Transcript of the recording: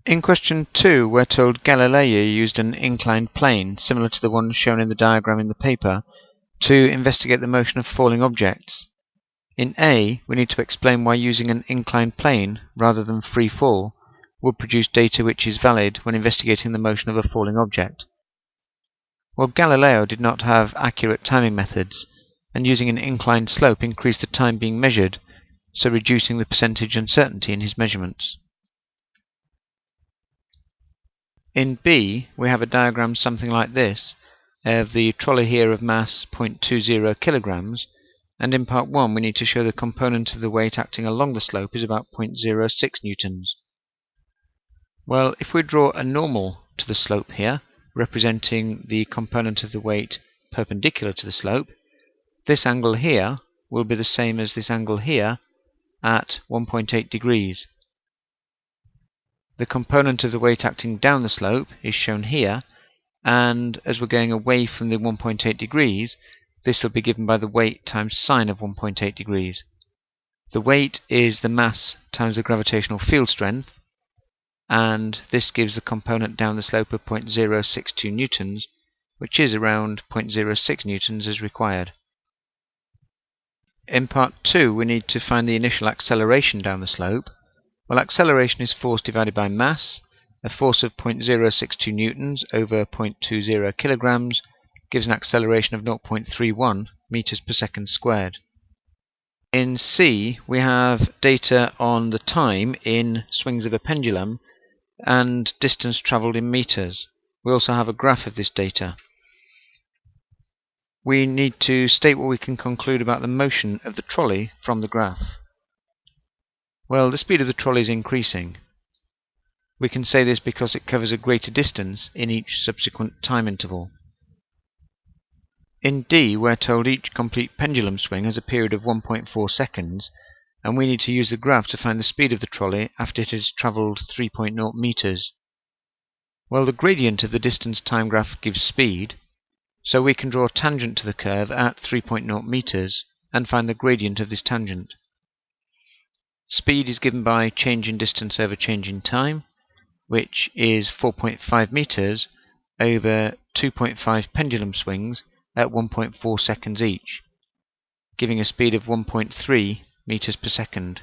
In question 2, we're told Galileo used an inclined plane, similar to the one shown in the diagram in the paper, to investigate the motion of falling objects. In A, we need to explain why using an inclined plane, rather than free fall, would produce data which is valid when investigating the motion of a falling object. Well, Galileo did not have accurate timing methods, and using an inclined slope increased the time being measured, so reducing the percentage uncertainty in his measurements. In B, we have a diagram something like this, of the trolley here of mass 0.20 kilograms, and in part 1 we need to show the component of the weight acting along the slope is about 0.06 newtons. Well, if we draw a normal to the slope here, representing the component of the weight perpendicular to the slope, this angle here will be the same as this angle here at 1.8 degrees. The component of the weight acting down the slope is shown here, and as we're going away from the 1.8 degrees, this will be given by the weight times sine of 1.8 degrees. The weight is the mass times the gravitational field strength, and this gives the component down the slope of 0.062 newtons, which is around 0.06 newtons as required. In part 2, we need to find the initial acceleration down the slope. Well, acceleration is force divided by mass. A force of 0.062 newtons over 0.20 kilograms gives an acceleration of 0.31 meters per second squared. In C, we have data on the time in swings of a pendulum and distance travelled in meters. We also have a graph of this data. We need to state what we can conclude about the motion of the trolley from the graph. Well, the speed of the trolley is increasing. We can say this because it covers a greater distance in each subsequent time interval. In D, we're told each complete pendulum swing has a period of 1.4 seconds, and we need to use the graph to find the speed of the trolley after it has travelled 3.0 meters. Well, the gradient of the distance time graph gives speed, so we can draw a tangent to the curve at 3.0 meters and find the gradient of this tangent. Speed is given by change in distance over change in time, which is 4.5 meters over 2.5 pendulum swings at 1.4 seconds each, giving a speed of 1.3 meters per second.